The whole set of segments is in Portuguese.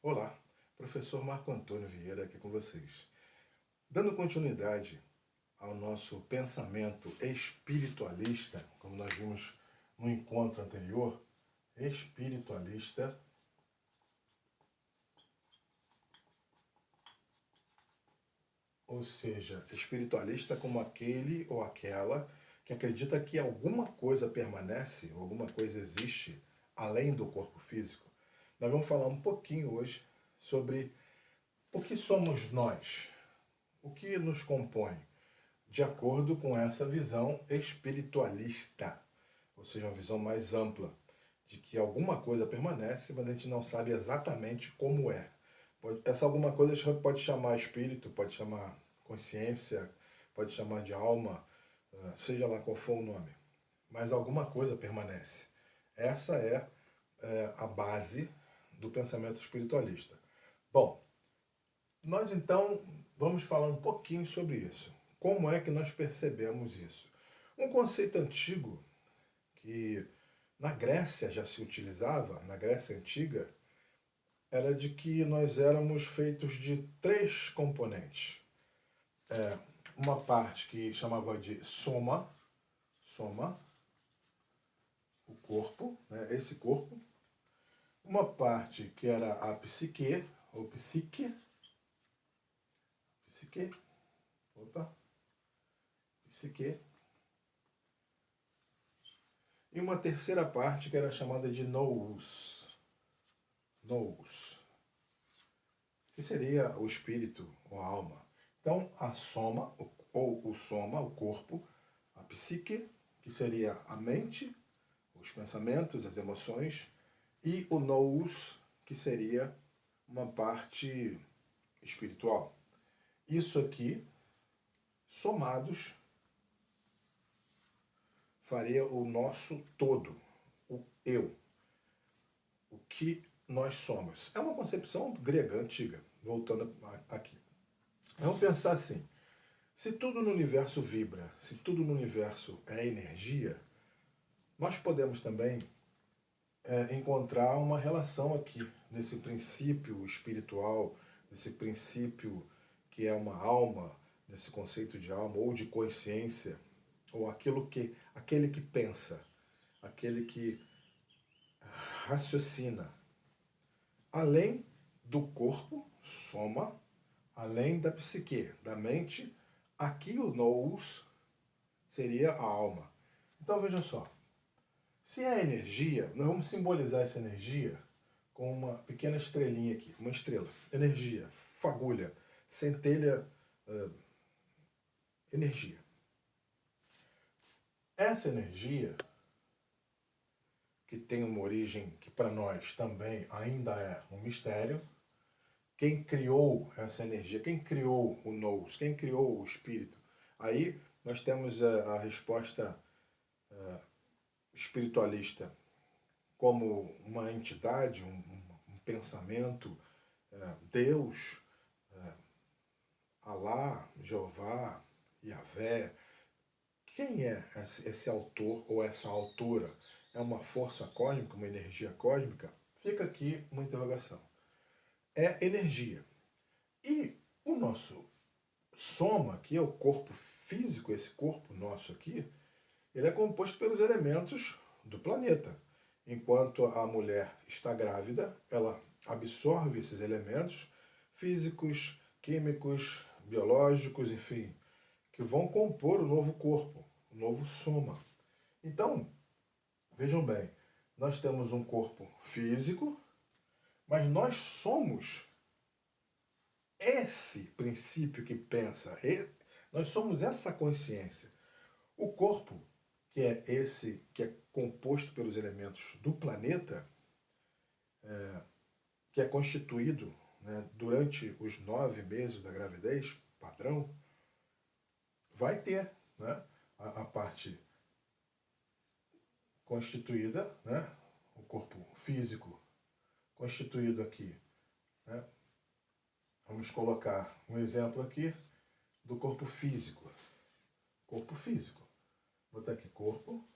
Olá, professor Marco Antônio Vieira aqui com vocês. Dando continuidade ao nosso pensamento espiritualista, como nós vimos no encontro anterior, espiritualista, ou seja, espiritualista como aquele ou aquela que acredita que alguma coisa permanece, alguma coisa existe além do corpo físico. Nós vamos falar um pouquinho hoje sobre o que somos nós, o que nos compõe, de acordo com essa visão espiritualista, ou seja, uma visão mais ampla, de que alguma coisa permanece, mas a gente não sabe exatamente como é. Essa alguma coisa pode chamar espírito, pode chamar consciência, pode chamar de alma, seja lá qual for o nome. Mas alguma coisa permanece. Essa é a base do pensamento espiritualista. Bom, nós então vamos falar um pouquinho sobre isso. Como é que nós percebemos isso? Um conceito antigo que na Grécia já se utilizava, na Grécia Antiga, era de que nós éramos feitos de três componentes. Uma parte que chamava de soma, o corpo, né, esse corpo. Uma parte que era a psique, ou psique, opa, psique. E uma terceira parte que era chamada de nous, que seria o espírito ou a alma. Então, a soma, ou o soma, o corpo, a psique, que seria a mente, os pensamentos, as emoções, e o nous, que seria uma parte espiritual. Isso aqui, somados, faria o nosso todo, o eu, o que nós somos. É uma concepção grega antiga, voltando aqui. Vamos pensar assim, se tudo no universo vibra, se tudo no universo é energia, nós podemos também encontrar uma relação aqui, nesse princípio espiritual, nesse princípio que é uma alma, nesse conceito de alma ou de consciência, ou aquele que pensa, aquele que raciocina, além do corpo, soma, além da psique, da mente, aqui o nous seria a alma. Então veja só, se é energia, nós vamos simbolizar essa energia com uma pequena estrelinha aqui, uma estrela, energia, fagulha, centelha, energia. Essa energia, que tem uma origem que para nós também ainda é um mistério, quem criou essa energia, quem criou o nous, quem criou o espírito, aí nós temos a resposta espiritualista como uma entidade, um pensamento, Deus, Alá, Jeová, Yahvé. Quem é esse autor ou essa autora? É uma força cósmica, uma energia cósmica? Fica aqui uma interrogação. É energia. E o nosso soma, que é o corpo físico, esse corpo nosso aqui, ele é composto pelos elementos do planeta. Enquanto a mulher está grávida, ela absorve esses elementos físicos, químicos, biológicos, enfim, que vão compor o novo corpo, o novo soma. Então, vejam bem, nós temos um corpo físico, mas nós somos esse princípio que pensa, nós somos essa consciência. O corpo, que é esse que é composto pelos elementos do planeta, que é constituído, né, durante os 9 meses da gravidez, padrão, vai ter, né, a parte constituída, né, o corpo físico constituído aqui, né, vamos colocar um exemplo aqui do corpo físico. Corpo físico. Vou botar aqui corpo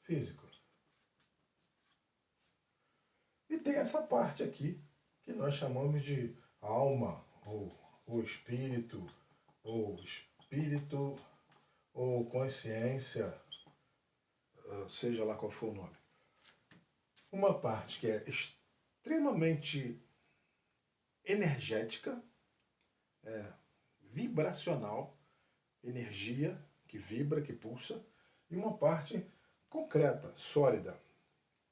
físico. E tem essa parte aqui, que nós chamamos de alma, ou espírito, ou consciência, seja lá qual for o nome. Uma parte que é extremamente energética, vibracional, energia que vibra, que pulsa, e uma parte concreta, sólida,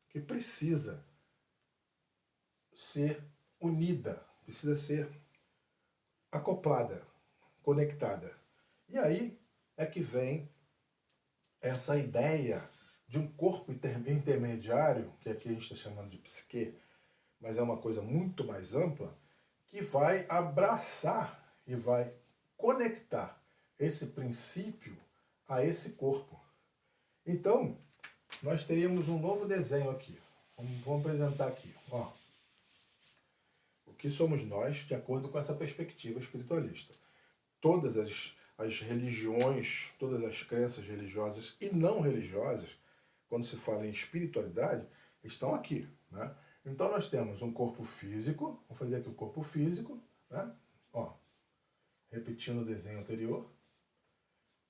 que precisa ser unida, precisa ser acoplada, conectada. E aí é que vem essa ideia de um corpo intermediário, que aqui a gente está chamando de psique, mas é uma coisa muito mais ampla, que vai abraçar e vai conectar esse princípio a esse corpo. Então, nós teríamos um novo desenho aqui. Vamos apresentar aqui. Ó. O que somos nós, de acordo com essa perspectiva espiritualista. Todas as religiões, todas as crenças religiosas e não religiosas, quando se fala em espiritualidade, estão aqui. Né? Então nós temos um corpo físico, vamos fazer aqui o corpo físico, né? Ó, repetindo o desenho anterior,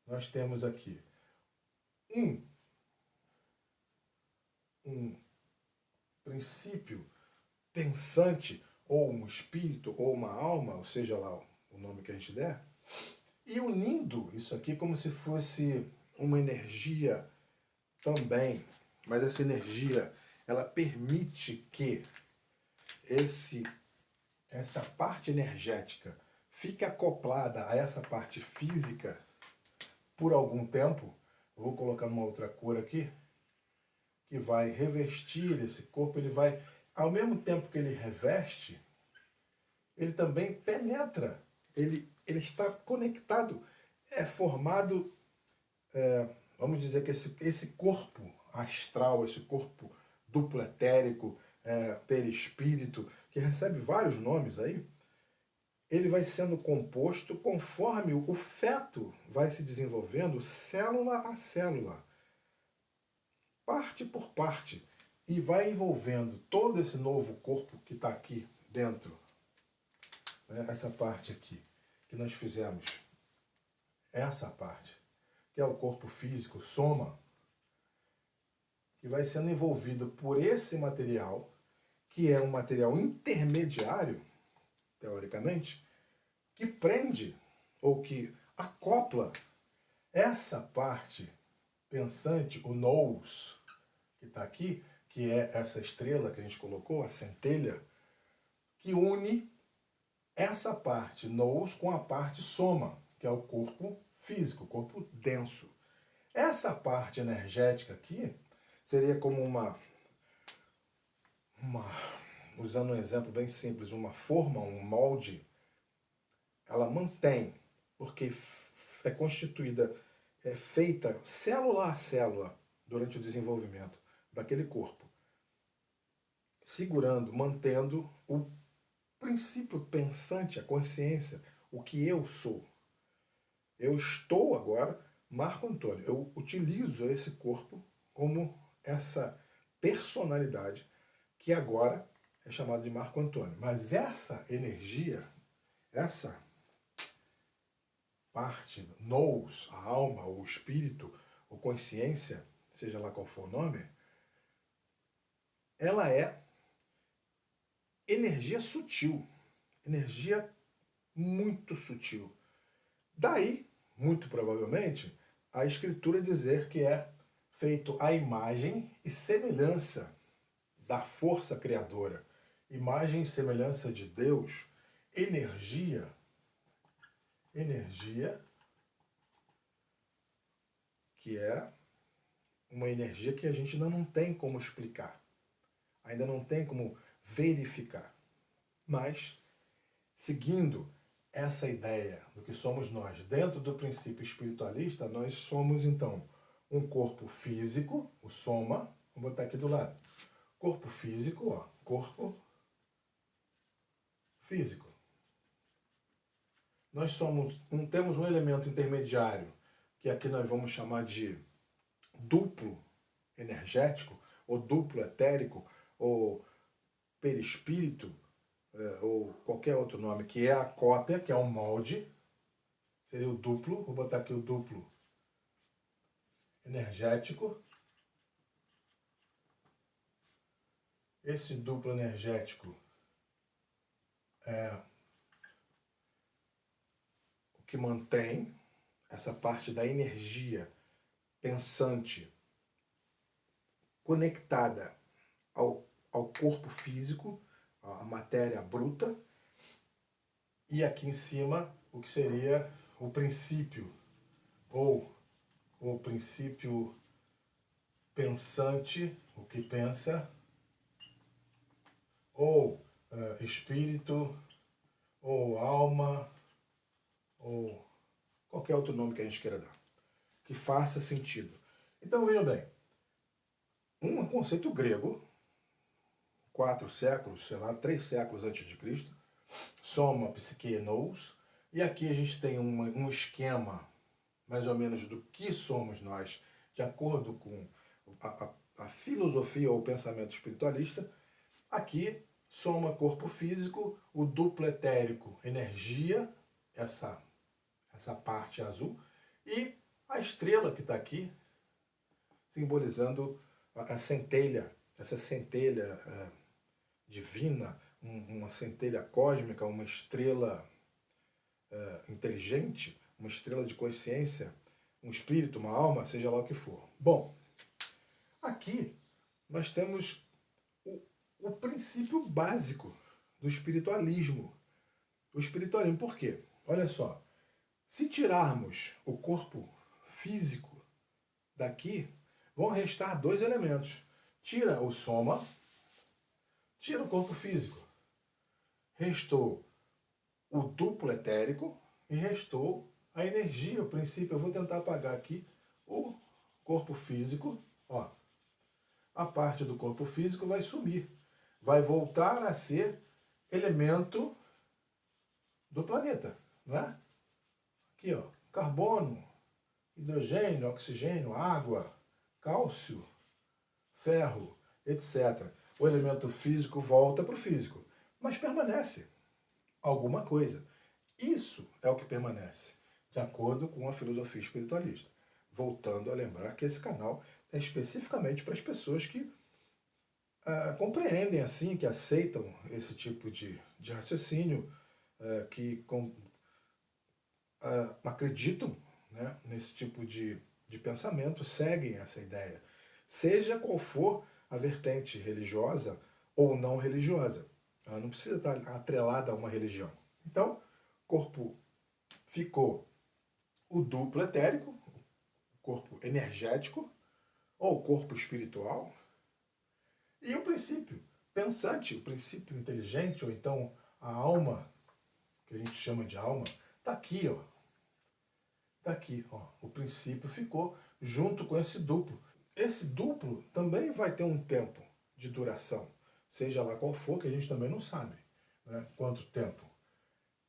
nós temos aqui um princípio pensante, ou um espírito, ou uma alma, ou seja lá o nome que a gente der, e unindo isso aqui como se fosse uma energia também, mas essa energia, ela permite que essa parte energética fique acoplada a essa parte física por algum tempo. Eu vou colocar uma outra cor aqui, que vai revestir esse corpo. Ele vai, ao mesmo tempo que ele reveste, ele também penetra, ele está conectado, é formado, vamos dizer que esse corpo astral, esse corpo duplo etérico, perispírito, que recebe vários nomes aí, ele vai sendo composto conforme o feto vai se desenvolvendo, célula a célula, parte por parte, e vai envolvendo todo esse novo corpo que está aqui dentro. Essa parte aqui que nós fizemos, essa parte, que é o corpo físico, soma, que vai sendo envolvido por esse material, que é um material intermediário, teoricamente, que prende ou que acopla essa parte pensante, o nous, que está aqui, que é essa estrela que a gente colocou, a centelha, que une essa parte nous com a parte soma, que é o corpo físico, o corpo denso. Essa parte energética aqui seria como usando um exemplo bem simples, uma forma, um molde. Ela mantém, porque é constituída, é feita célula a célula durante o desenvolvimento daquele corpo, segurando, mantendo o princípio pensante, a consciência, o que eu sou. Eu estou agora Marco Antônio. Eu utilizo esse corpo como essa personalidade que agora é chamada de Marco Antônio. Mas essa energia, essa parte, nous, a alma, o espírito, ou consciência, seja lá qual for o nome, ela é energia sutil, energia muito sutil. Daí, muito provavelmente, a escritura dizer que é feito à imagem e semelhança da força criadora, imagem e semelhança de Deus, energia que é uma energia que a gente ainda não tem como explicar, ainda não tem como verificar. Mas, seguindo essa ideia do que somos nós, dentro do princípio espiritualista, nós somos então um corpo físico, o soma, vou botar aqui do lado, corpo físico, ó, corpo físico. Nós temos um elemento intermediário, que aqui nós vamos chamar de duplo energético, ou duplo etérico, ou perispírito, ou qualquer outro nome, que é a cópia, que é um molde, seria o duplo, vou botar aqui o duplo energético. Esse duplo energético é o que mantém essa parte da energia pensante conectada ao corpo físico, a matéria bruta, e aqui em cima o que seria o princípio, ou o princípio pensante, o que pensa, ou espírito, ou alma, ou qualquer outro nome que a gente queira dar, que faça sentido. Então vejam bem, um conceito grego, 4 séculos, sei lá, 3 séculos antes de Cristo, soma psique e nous, e aqui a gente tem um esquema mais ou menos do que somos nós, de acordo com a filosofia ou o pensamento espiritualista. Aqui soma corpo físico, o duplo etérico, energia, essa parte azul, e a estrela que está aqui, simbolizando a centelha, essa centelha divina, uma centelha cósmica, uma estrela inteligente, uma estrela de consciência, um espírito, uma alma, seja lá o que for. Bom, aqui nós temos o princípio básico do espiritualismo. O espiritualismo, por quê? Olha só, se tirarmos o corpo físico daqui, vão restar 2 elementos. Tira o soma, tira o corpo físico. Restou o duplo etérico e restou a energia, o princípio. Eu vou tentar apagar aqui o corpo físico. Ó, a parte do corpo físico vai sumir. Vai voltar a ser elemento do planeta, não é? Aqui, ó, carbono, hidrogênio, oxigênio, água, cálcio, ferro, etc. O elemento físico volta para o físico, mas permanece alguma coisa. Isso é o que permanece, de acordo com a filosofia espiritualista. Voltando a lembrar que esse canal é especificamente para as pessoas que compreendem assim, que aceitam esse tipo de raciocínio, que acreditam, né, nesse tipo de pensamento, seguem essa ideia, seja qual for a vertente religiosa ou não religiosa. Ela não precisa estar atrelada a uma religião. Então, corpo ficou o duplo etérico, o corpo energético, ou o corpo espiritual, e o princípio pensante, o princípio inteligente, ou então a alma, que a gente chama de alma, está aqui, ó. Está aqui, ó. O princípio ficou junto com esse duplo. Esse duplo também vai ter um tempo de duração, seja lá qual for, que a gente também não sabe, né, quanto tempo.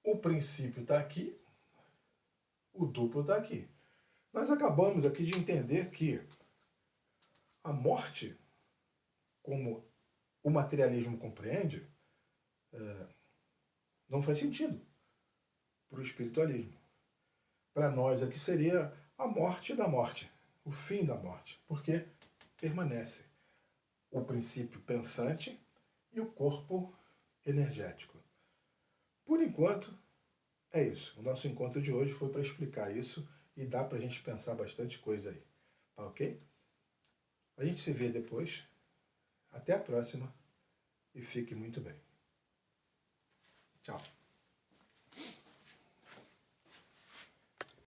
O princípio está aqui, o duplo está aqui. Nós acabamos aqui de entender que a morte, como o materialismo compreende, não faz sentido para o espiritualismo. Para nós aqui seria a morte da morte, o fim da morte, porque permanece o princípio pensante e o corpo energético. Por enquanto, é isso. O nosso encontro de hoje foi para explicar isso e dá para a gente pensar bastante coisa aí. Tá ok? A gente se vê depois. Até a próxima e fique muito bem. Tchau.